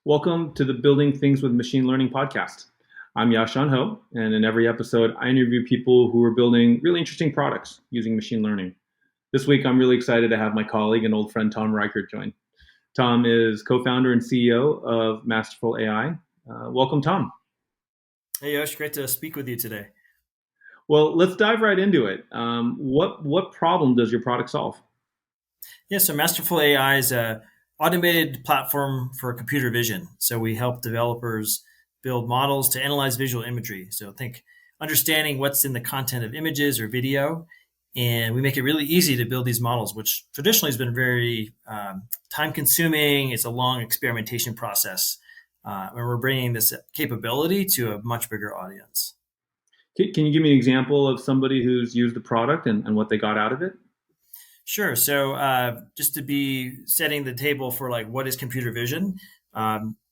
Welcome to the Building Things with Machine Learning podcast. I'm Yashan Ho, and in every episode, I interview people who are building really interesting products using machine learning. This week, I'm really excited to have my colleague and old friend Tom Rikert join. Tom is co-founder and CEO of Masterful AI. Welcome, Tom. Hey, Yosh, great to speak with you today. Well, let's dive right into it. What problem does your product solve? Yeah, so Masterful AI is a automated platform for computer vision. So we help developers build models to analyze visual imagery. So think understanding what's in the content of images or video, and we make it really easy to build these models, which traditionally has been very time consuming. It's a long experimentation process, and we're bringing this capability to a much bigger audience. Can you give me an example of somebody who's used the product and what they got out of it? Sure. So just to be setting the table for like what is computer vision,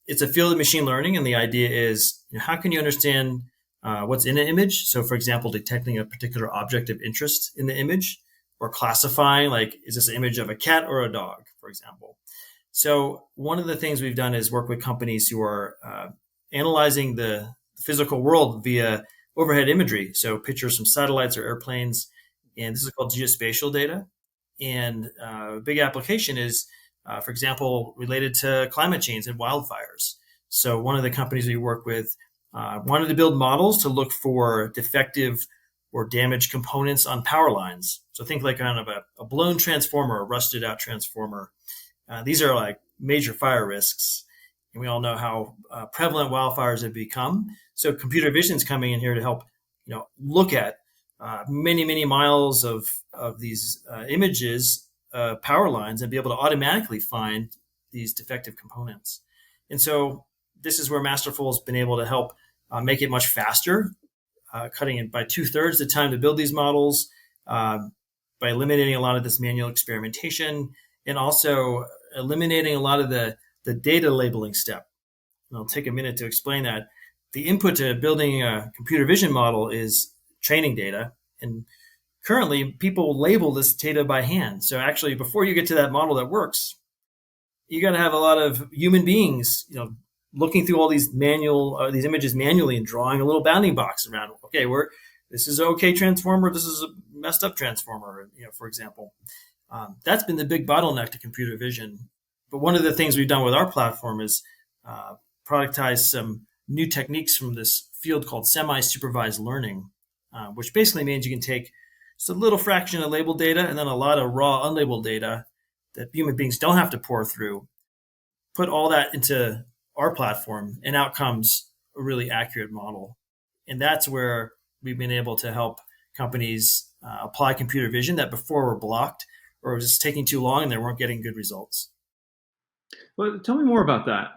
it's a field of machine learning, and the idea is how can you understand what's in an image? So, for example, detecting a particular object of interest in the image, or classifying like is this an image of a cat or a dog, for example. So one of the things we've done is work with companies who are analyzing the physical world via overhead imagery, so pictures from satellites or airplanes, and this is called geospatial data. And a big application is, for example, related to climate change and wildfires. So one of the companies we work with wanted to build models to look for defective or damaged components on power lines. So think like kind of a blown transformer, a rusted out transformer. These are like major fire risks. And we all know how prevalent wildfires have become. So computer vision is coming in here to help, look at many miles of these images, power lines, and be able to automatically find these defective components. And so this is where Masterful has been able to help make it much faster, cutting it by 2/3 the time to build these models, by eliminating a lot of this manual experimentation, and also eliminating a lot of the data labeling step. And I'll take a minute to explain that. The input to building a computer vision model is training data. And currently, people label this data by hand. So actually, before you get to that model that works, you got to have a lot of human beings, looking through all these images manually and drawing a little bounding box around. Okay, this is an okay transformer. This is a messed up transformer. For example, that's been the big bottleneck to computer vision. But one of the things we've done with our platform is productize some new techniques from this field called semi-supervised learning, which basically means you can take just a little fraction of labeled data and then a lot of raw unlabeled data that human beings don't have to pour through, put all that into our platform, and out comes a really accurate model. And that's where we've been able to help companies apply computer vision that before were blocked or was just taking too long and they weren't getting good results. Well, tell me more about that.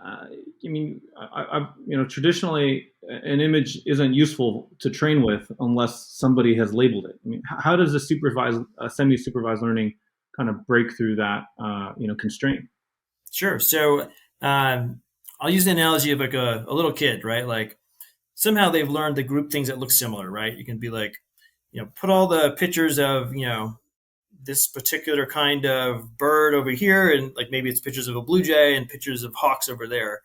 Traditionally, an image isn't useful to train with unless somebody has labeled it. How does semi-supervised learning kind of break through that, constraint? Sure. So I'll use the analogy of like a little kid, right? Like somehow they've learned to group things that look similar, right? You can be like, put all the pictures of, this particular kind of bird over here, and like maybe it's pictures of a blue jay and pictures of hawks over there.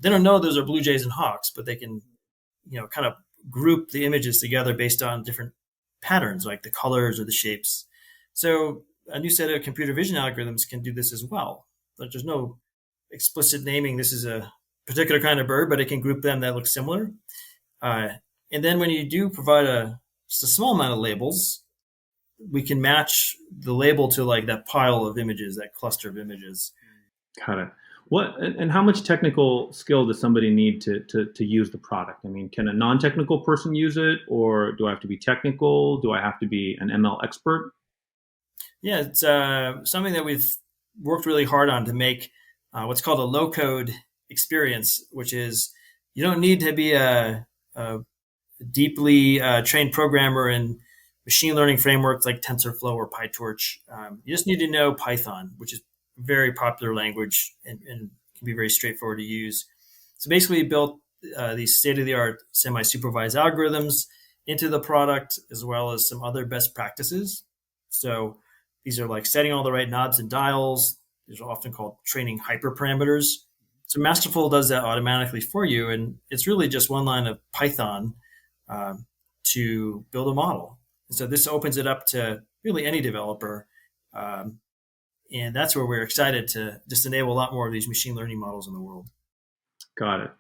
They don't know those are blue jays and hawks, but they can, kind of group the images together based on different patterns, like the colors or the shapes. So a new set of computer vision algorithms can do this as well. Like there's no explicit naming. This is a particular kind of bird, but it can group them that look similar. And then when you do provide just a small amount of labels, we can match the label to like that pile of images, that cluster of images. Got it. And how much technical skill does somebody need to use the product? Can a non-technical person use it, or do I have to be technical? Do I have to be an ML expert? Yeah, it's something that we've worked really hard on to make what's called a low-code experience, which is you don't need to be a deeply trained programmer in machine learning frameworks like TensorFlow or PyTorch. You just need to know Python, which is a very popular language and can be very straightforward to use. So basically, we built these state-of-the-art semi-supervised algorithms into the product, as well as some other best practices. So these are like setting all the right knobs and dials. These are often called training hyperparameters. So Masterful does that automatically for you, and it's really just one line of Python um, to build a model. And so this opens it up to really any developer, um, and that's where we're excited to just enable a lot more of these machine learning models in the world. Got it.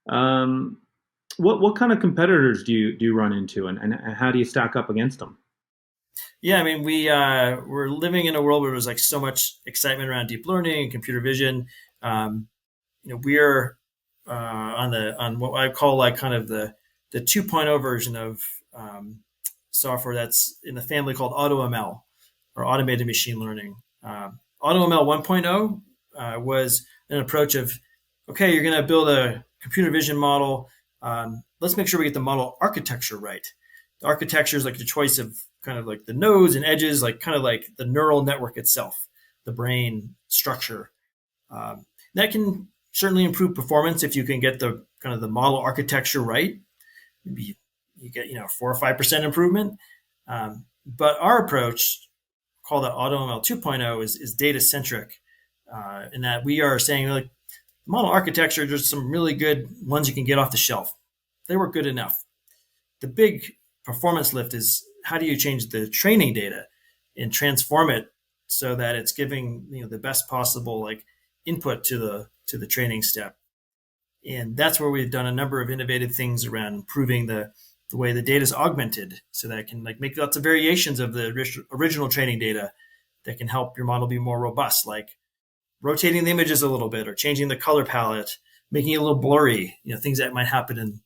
Um, what kind of competitors do you run into, and how do you stack up against them? Yeah, I mean, we're living in a world where there's like so much excitement around deep learning and computer vision. Um, we're on what I call like kind of the 2.0 version of software that's in the family called AutoML, or automated machine learning. AutoML 1.0 was an approach of, okay, you're going to build a computer vision model. Let's make sure we get the model architecture right. The architecture is like the choice of kind of like the nodes and edges, like kind of like the neural network itself, the brain structure. That can certainly improve performance if you can get the kind of the model architecture right. Maybe you get 4 or 5% improvement. But our approach, called the AutoML 2.0, is data-centric, in that we are saying like model architecture, there's some really good ones you can get off the shelf. They work good enough. The big performance lift is how do you change the training data and transform it so that it's giving the best possible like input to the training step. And that's where we've done a number of innovative things around improving the way the data is augmented so that it can like make lots of variations of the original training data that can help your model be more robust, like rotating the images a little bit or changing the color palette, making it a little blurry, things that might happen in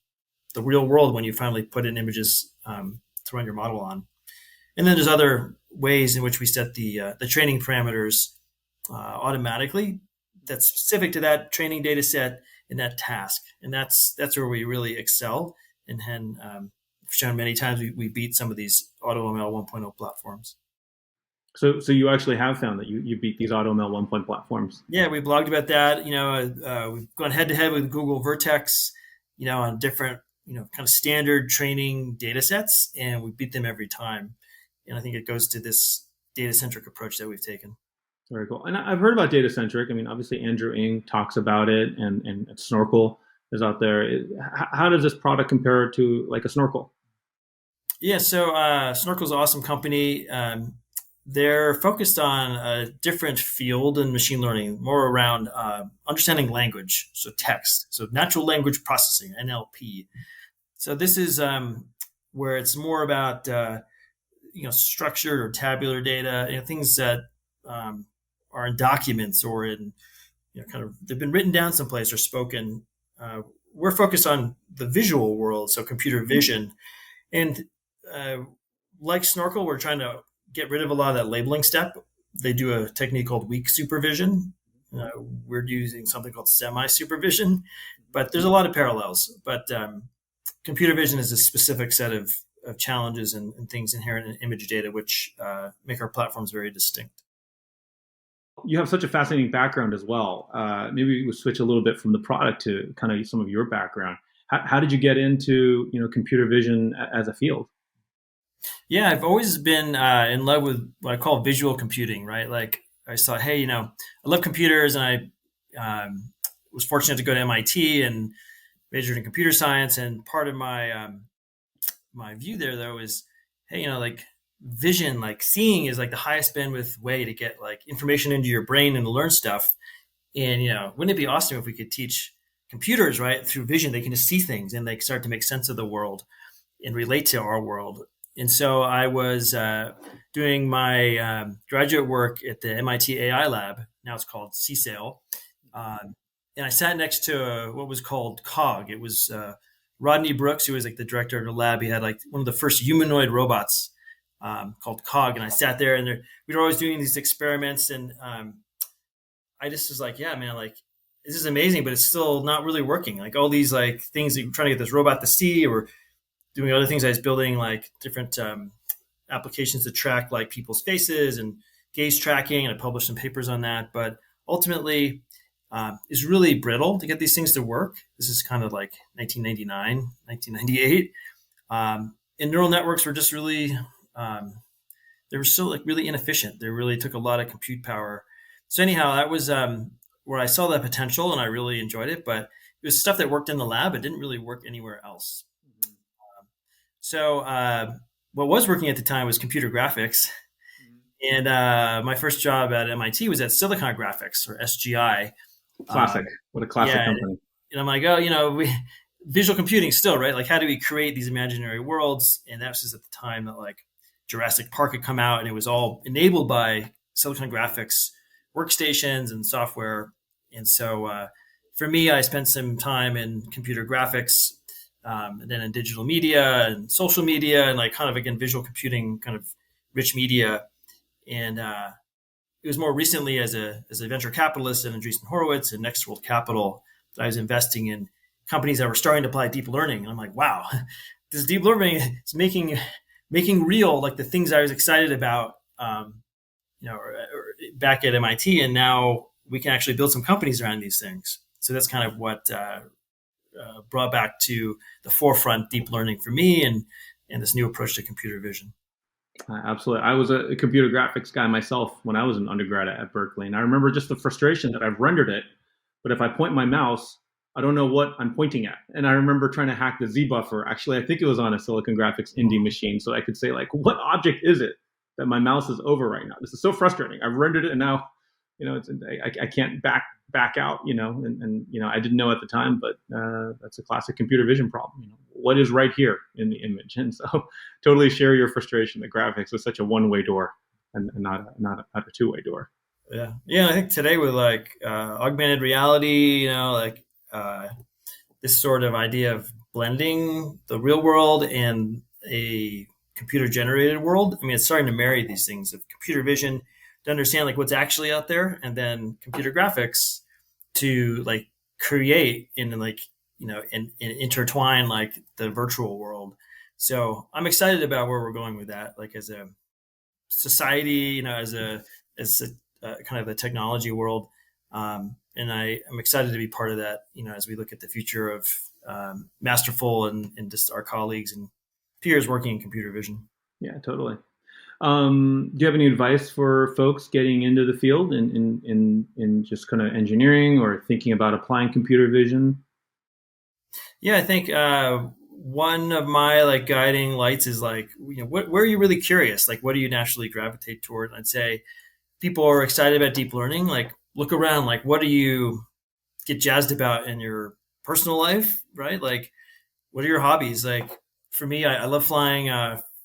the real world when you finally put in images to run your model on. And then there's other ways in which we set the training parameters automatically that's specific to that training data set and that task. And that's where we really excel. And shown many times we beat some of these AutoML 1.0 platforms. So you actually have found that you beat these AutoML 1.0 platforms. Yeah, we blogged about that. We've gone head to head with Google Vertex, on different, kind of standard training data sets, and we beat them every time. And I think it goes to this data-centric approach that we've taken. Very cool. And I've heard about Datacentric. I mean, obviously Andrew Ng talks about it, and Snorkel is out there. How does this product compare to like a Snorkel? Yeah, so Snorkel's an awesome company. They're focused on a different field in machine learning, more around understanding language, so text, so natural language processing, NLP. So this is where it's more about structured or tabular data, things that are in documents or in kind of they've been written down someplace or spoken. We're focused on the visual world, so computer vision, and like Snorkel, we're trying to get rid of a lot of that labeling step. They do a technique called weak supervision. We're using something called semi-supervision, but there's a lot of parallels. But computer vision is a specific set of challenges and things inherent in image data, which make our platforms very distinct. You have such a fascinating background as well. Maybe we'll switch a little bit from the product to kind of some of your background. How did you get into computer vision as a field? Yeah, I've always been in love with what I call visual computing, right? Like I thought, hey, I love computers, and I was fortunate to go to MIT and majored in computer science. And part of my view there, though, is, hey, like vision, like seeing, is like the highest bandwidth way to get like information into your brain and to learn stuff. And wouldn't it be awesome if we could teach computers, right, through vision? They can just see things and they start to make sense of the world and relate to our world. And so I was doing my graduate work at the MIT AI lab. Now it's called CSAIL. And I sat next to what was called COG. It was Rodney Brooks, who was like the director of the lab. He had like one of the first humanoid robots called COG. And I sat there, and we were always doing these experiments. And I just was like, yeah, man, like this is amazing, but it's still not really working. Like all these like things that you're trying to get this robot to see, or doing other things. I was building like different applications to track like people's faces and gaze tracking, and I published some papers on that. But ultimately, it's really brittle to get these things to work. This is kind of like 1999, 1998. And neural networks were just really, they were still like really inefficient. They really took a lot of compute power. So anyhow, that was where I saw that potential and I really enjoyed it, but it was stuff that worked in the lab. It didn't really work anywhere else. So what was working at the time was computer graphics. And my first job at MIT was at Silicon Graphics, or SGI. Classic. What a classic Yeah, company. and I'm like, oh, visual computing still, right? Like, how do we create these imaginary worlds? And that was just at the time that like Jurassic Park had come out, and it was all enabled by Silicon Graphics workstations and software. And so for me, I spent some time in computer graphics, and then in digital media and social media, and like kind of again visual computing, kind of rich media. And it was more recently as a venture capitalist at Andreessen Horowitz and Nextworld Capital that I was investing in companies that were starting to apply deep learning. And I'm like, wow, this deep learning is making real like the things I was excited about, back at MIT, and now we can actually build some companies around these things. So that's kind of what brought back to the forefront deep learning for me, and this new approach to computer vision. Absolutely. I was a computer graphics guy myself when I was an undergrad at Berkeley. And I remember just the frustration that I've rendered it, but if I point my mouse, I don't know what I'm pointing at. And I remember trying to hack the Z buffer. Actually, I think it was on a Silicon Graphics Indie machine. So I could say, like, what object is it that my mouse is over right now? This is so frustrating. I've rendered it, and now, I can't back out, and I didn't know at the time, but that's a classic computer vision problem. What is right here in the image? And so totally share your frustration that graphics is such a one-way door and not a two-way door. Yeah. Yeah. I think today with like augmented reality, this sort of idea of blending the real world and a computer generated world. I mean, it's starting to marry these things of computer vision to understand like what's actually out there, and then computer graphics to like create and intertwine like the virtual world. So I'm excited about where we're going with that, like as a society, as a kind of a technology world. And I'm excited to be part of that, as we look at the future of Masterful and just our colleagues and peers working in computer vision. Yeah, totally. Do you have any advice for folks getting into the field in just kind of engineering or thinking about applying computer vision? Yeah, I think one of my like guiding lights is like, where are you really curious? Like, what do you naturally gravitate toward? And I'd say people are excited about deep learning. Like, look around. Like, what do you get jazzed about in your personal life, right? Like, what are your hobbies? Like, for me, I love flying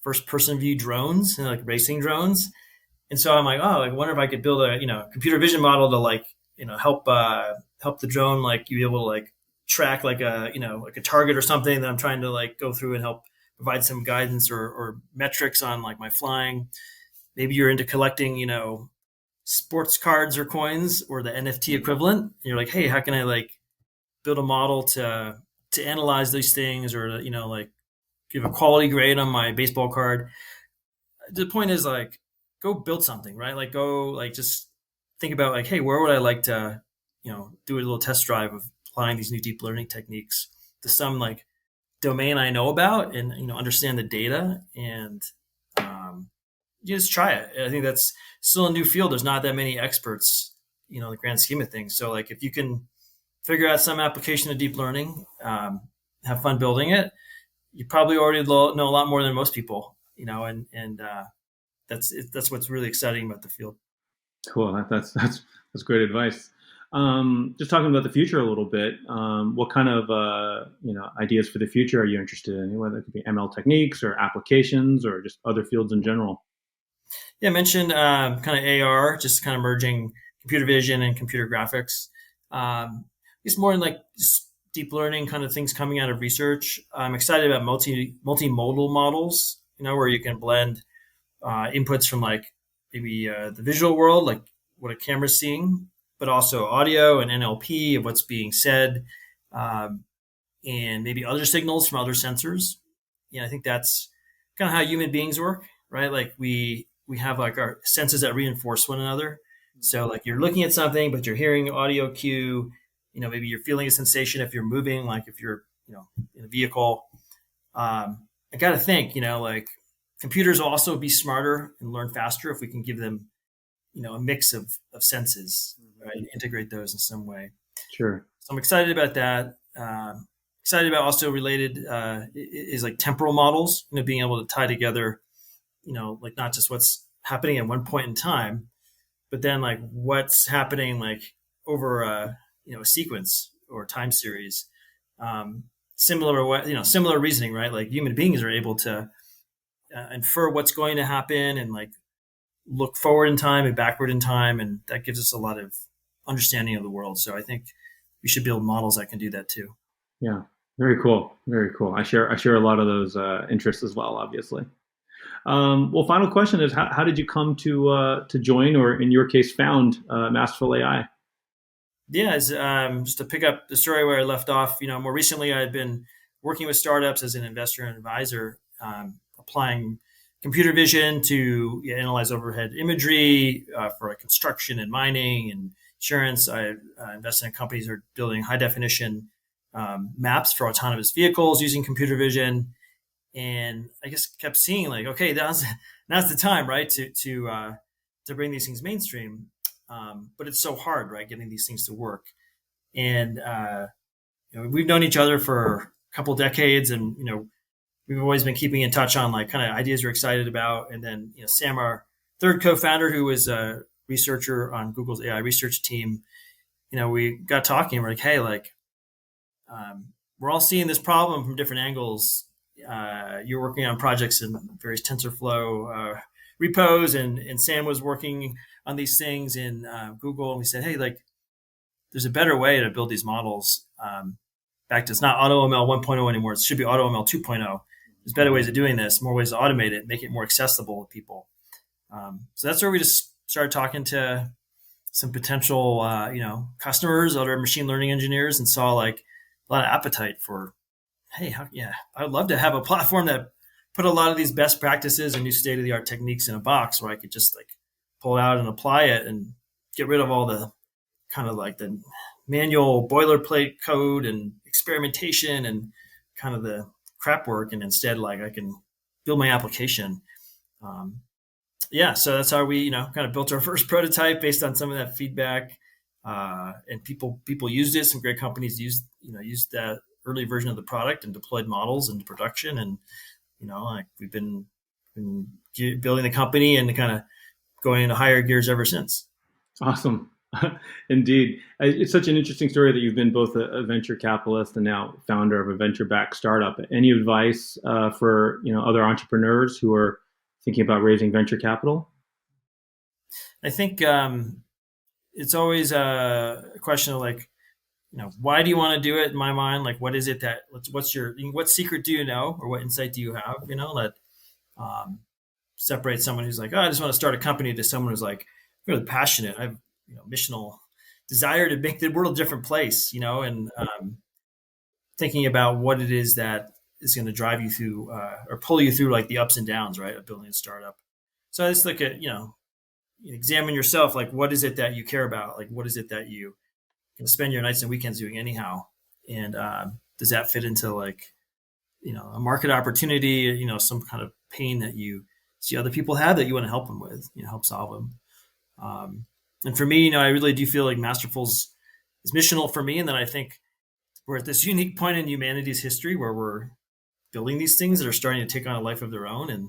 first person view drones, like racing drones. And so I'm like, oh, I wonder if I could build a computer vision model to like help the drone like you be able to like track like a target or something that I'm trying to like go through and help provide some guidance or metrics on like my flying. Maybe you're into collecting sports cards or coins or the NFT equivalent. And you're like, hey, how can I like build a model to analyze these things, or like give a quality grade on my baseball card. The point is like, go build something, right? Like go like just think about like, hey, where would I like to do a little test drive of applying these new deep learning techniques to some like domain I know about, and understand the data, and you just try it. I think that's still a new field. There's not that many experts, in the grand scheme of things. So like if you can figure out some application of deep learning, have fun building it, you probably already know a lot more than most people, and that's what's really exciting about the field. Cool. That's great advice. Just talking about the future a little bit. What kind of ideas for the future are you interested in? Whether it could be ML techniques or applications or just other fields in general. Yeah, I mentioned kind of AR, just kind of merging computer vision and computer graphics. It's more in like just deep learning kind of things coming out of research. I'm excited about multimodal models, where you can blend inputs from like maybe the visual world, like what a camera's seeing, but also audio and NLP of what's being said, and maybe other signals from other sensors. I think that's kind of how human beings work, right? Like we have like our senses that reinforce one another. So like you're looking at something, but you're hearing audio cue. Maybe you're feeling a sensation if you're moving, like if you're in a vehicle. I got to think, like computers will also be smarter and learn faster if we can give them a mix of senses. right? Integrate those in some way. Sure. So I'm excited about that. Excited about also related is like temporal models, being able to tie together, like not just what's happening at one point in time, but then like what's happening like over a sequence or time series. Similar reasoning, right? Like human beings are able to infer what's going to happen and like look forward in time and backward in time, and that gives us a lot of understanding of the world. So I think we should build models that can do that too. Yeah. Very cool. Very cool. I share a lot of those interests as well, obviously. Well, final question is how did you come to join, or in your case, found Masterful AI? Yeah, just to pick up the story where I left off, more recently I had been working with startups as an investor and advisor, applying computer vision to analyze overhead imagery for like construction and mining and insurance. I invested in companies that are building high definition maps for autonomous vehicles using computer vision, and I just kept seeing like, okay, now's the time, right, to bring these things mainstream. But it's so hard, right, getting these things to work. And we've known each other for a couple decades, and we've always been keeping in touch on like kind of ideas we're excited about. And then Sam, our third co-founder, who was a researcher on Google's AI research team, we got talking. We're like, hey, like we're all seeing this problem from different angles. You're working on projects in various TensorFlow repos, and Sam was working on these things in Google. And we said, hey, like, there's a better way to build these models. Back to it's not AutoML 1.0 anymore. It should be AutoML 2.0. There's better ways of doing this, more ways to automate it, make it more accessible to people. So that's where we just started talking to some potential, customers, other machine learning engineers, and saw like a lot of appetite for, hey, I would love to have a platform that put a lot of these best practices and new state of the art techniques in a box where I could just like pull it out and apply it and get rid of all the kind of like the manual boilerplate code and experimentation and kind of the crap work. And instead, like I can build my application. So that's how we, kind of built our first prototype based on some of that feedback. And people used it. Some great companies used that early version of the product and deployed models into production. And, like we've been building the company and kind of going into higher gears ever since. Awesome. Indeed. It's such an interesting story that you've been both a venture capitalist and now founder of a venture-backed startup. Any advice for other entrepreneurs who are thinking about raising venture capital? I think it's always a question of like, why do you want to do it? In my mind, like, what is it what secret do you know, or what insight do you have? That separates someone who's like, oh, I just want to start a company, to someone who's like really passionate. I have missional desire to make the world a different place. And thinking about what it is that is going to drive you through or pull you through like the ups and downs, right, of building a startup. So I just look at examine yourself, like what is it that you care about, like what is it that you can spend your nights and weekends doing anyhow, and does that fit into like a market opportunity, some kind of pain that you see other people have that you want to help them with, help solve them. And for me, I really do feel like Masterful's is missional for me, and then I think we're at this unique point in humanity's history where we're building these things that are starting to take on a life of their own, and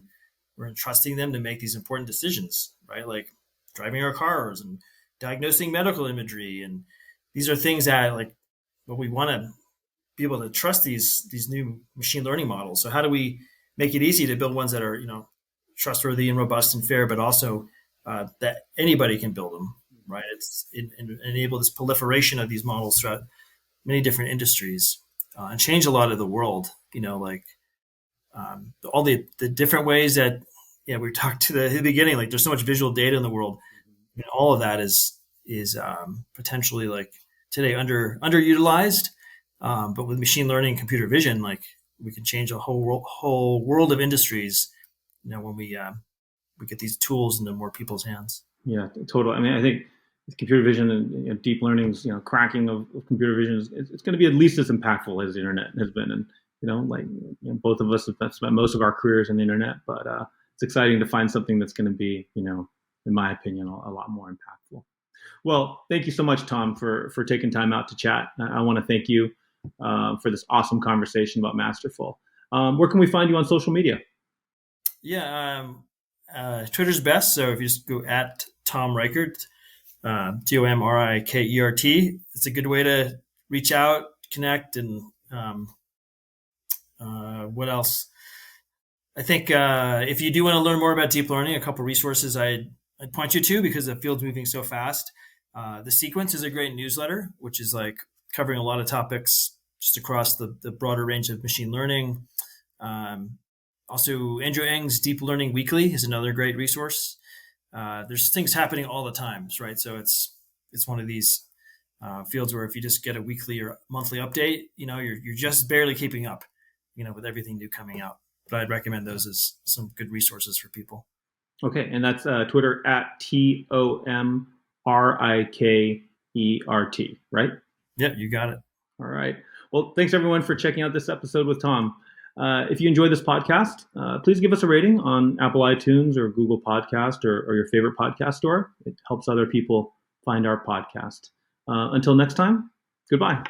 we're entrusting them to make these important decisions, right? Like driving our cars and diagnosing medical imagery, and these are things that like what we want to be able to trust these new machine learning models. So how do we make it easy to build ones that are trustworthy and robust and fair, but also that anybody can build them, right? It's enable this proliferation of these models throughout many different industries and change a lot of the world. All the different ways that we talked to the beginning. Like there's so much visual data in the world. All of that is potentially like today underutilized. But with machine learning and computer vision, like we can change a whole world of industries. When we get these tools into more people's hands. Yeah, totally. I mean, I think computer vision and deep learning's cracking of computer vision it's going to be at least as impactful as the internet has been. And both of us have spent most of our careers on the internet, but it's exciting to find something that's going to be, in my opinion, a lot more impactful. Well, thank you so much, Tom, for taking time out to chat. I want to thank you for this awesome conversation about Masterful. Where can we find you on social media? Yeah, Twitter's best. So if you just go at Tom Rikert, TOMRIKERT, it's a good way to reach out, connect, and what else? I think if you do want to learn more about deep learning, a couple resources I'd point you to because the field's moving so fast. The Sequence is a great newsletter, which is like covering a lot of topics just across the broader range of machine learning. Um, Also, Andrew Ng's Deep Learning Weekly is another great resource. There's things happening all the times, right? So it's one of these fields where if you just get a weekly or monthly update, you're just barely keeping up, with everything new coming out. But I'd recommend those as some good resources for people. Okay, and that's Twitter at TOMRIKERT, right? Yeah, you got it. All right. Well, thanks everyone for checking out this episode with Tom. If you enjoyed this podcast, please give us a rating on Apple iTunes or Google Podcast or your favorite podcast store. It helps other people find our podcast. Until next time, goodbye.